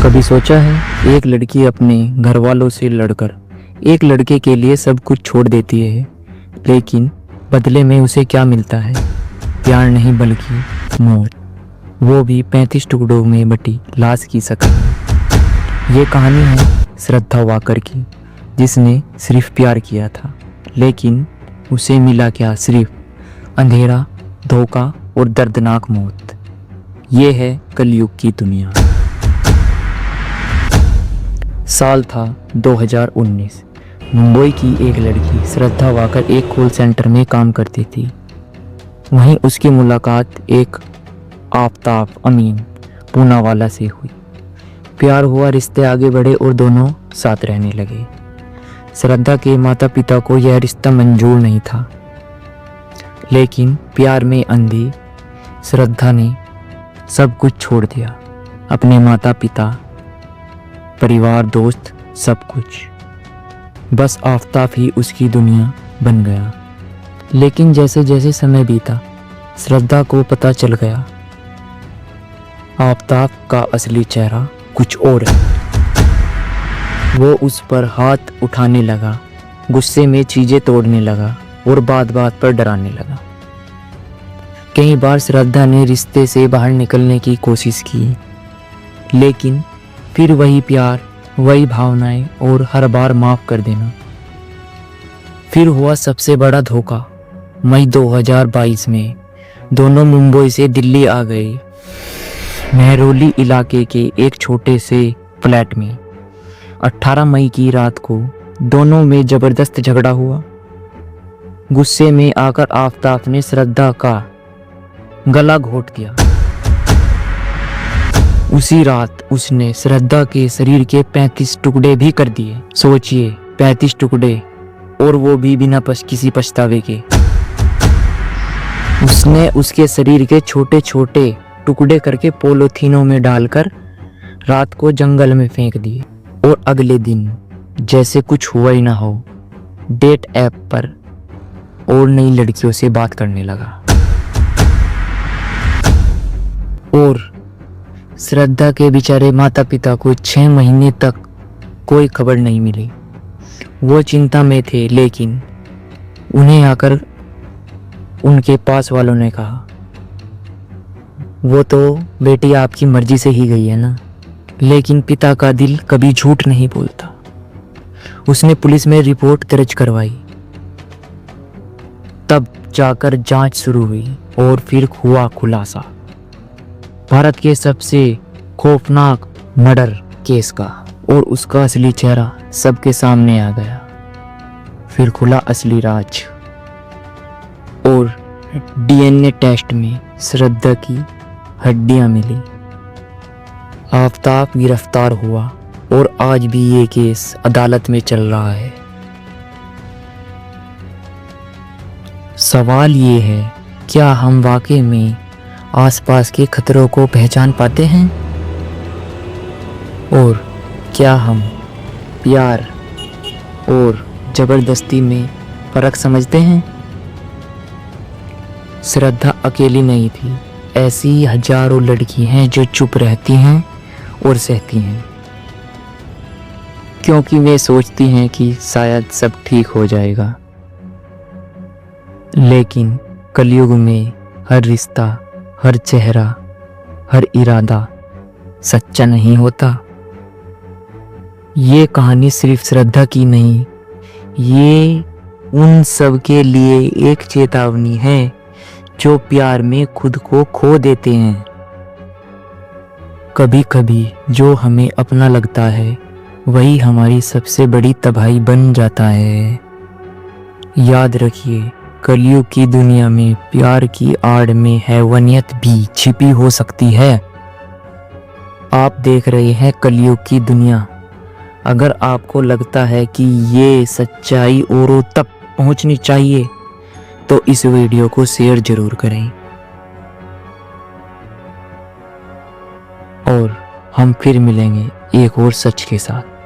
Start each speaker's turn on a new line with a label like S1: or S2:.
S1: कभी सोचा है एक लड़की अपने घर वालों से लड़कर एक लड़के के लिए सब कुछ छोड़ देती है, लेकिन बदले में उसे क्या मिलता है? प्यार नहीं बल्कि मौत, वो भी 35 टुकड़ों में बटी लाश की शक्ल में। ये कहानी है श्रद्धा वाकर की, जिसने सिर्फ प्यार किया था, लेकिन उसे मिला क्या? सिर्फ अंधेरा, धोखा और दर्दनाक मौत। ये है कलयुग की दुनिया। साल था 2019। मुंबई की एक लड़की श्रद्धा वाकर एक कॉल सेंटर में काम करती थी। वहीं उसकी मुलाकात एक आफताब अमीन पूनावाला से हुई। प्यार हुआ, रिश्ते आगे बढ़े और दोनों साथ रहने लगे। श्रद्धा के माता पिता को यह रिश्ता मंजूर नहीं था, लेकिन प्यार में अंधी श्रद्धा ने सब कुछ छोड़ दिया। अपने माता पिता, परिवार, दोस्त, सब कुछ। बस आफताब ही उसकी दुनिया बन गया। लेकिन जैसे जैसे समय बीता, श्रद्धा को पता चल गया आफताब का असली चेहरा कुछ और है। वो उस पर हाथ उठाने लगा, गुस्से में चीजें तोड़ने लगा और बात बात पर डराने लगा। कई बार श्रद्धा ने रिश्ते से बाहर निकलने की कोशिश की, लेकिन फिर वही प्यार, वही भावनाएं और हर बार माफ कर देना। फिर हुआ सबसे बड़ा धोखा। मई 2022 में दोनों मुंबई से दिल्ली आ गए। मेहरौली इलाके के एक छोटे से फ्लैट में 18 मई की रात को दोनों में जबरदस्त झगड़ा हुआ। गुस्से में आकर आफताब ने श्रद्धा का गला घोंट दिया। उसी रात उसने श्रद्धा के शरीर के 35 टुकड़े भी कर दिए। सोचिए, 35 टुकड़े, और वो भी बिना किसी पछतावे के। उसने उसके शरीर के छोटे छोटे टुकड़े करके पॉलीथीनों में डालकर रात को जंगल में फेंक दिए। और अगले दिन जैसे कुछ हुआ ही ना हो, डेट ऐप पर और नई लड़कियों से बात करने लगा। और श्रद्धा के बेचारे माता पिता को 6 महीने तक कोई खबर नहीं मिली। वो चिंता में थे, लेकिन उन्हें आकर उनके पास वालों ने कहा, वो तो बेटी आपकी मर्जी से ही गई है ना। लेकिन पिता का दिल कभी झूठ नहीं बोलता। उसने पुलिस में रिपोर्ट दर्ज करवाई। तब जाकर जांच शुरू हुई और फिर हुआ खुलासा भारत के सबसे खौफनाक मर्डर केस का। और उसका असली चेहरा सबके सामने आ गया। फिर खुला असली राज। और डीएनए टेस्ट में श्रद्धा की हड्डियां मिली। आफताब गिरफ्तार हुआ और आज भी ये केस अदालत में चल रहा है। सवाल ये है, क्या हम वाकई में आसपास के खतरों को पहचान पाते हैं? और क्या हम प्यार और जबरदस्ती में फर्क समझते हैं? श्रद्धा अकेली नहीं थी। ऐसी हजारों लड़की हैं जो चुप रहती हैं और सहती हैं, क्योंकि वे सोचती हैं कि शायद सब ठीक हो जाएगा। लेकिन कलयुग में हर रिश्ता, हर चेहरा, हर इरादा सच्चा नहीं होता। ये कहानी सिर्फ श्रद्धा की नहीं, ये उन सब के लिए एक चेतावनी है जो प्यार में खुद को खो देते हैं। कभी कभी जो हमें अपना लगता है, वही हमारी सबसे बड़ी तबाही बन जाता है। याद रखिए, कलयुग की दुनिया में प्यार की आड़ में हैवानियत भी छिपी हो सकती है। आप देख रहे हैं कलयुग की दुनिया। अगर आपको लगता है कि ये सच्चाई औरों तक पहुंचनी चाहिए, तो इस वीडियो को शेयर जरूर करें। और हम फिर मिलेंगे एक और सच के साथ।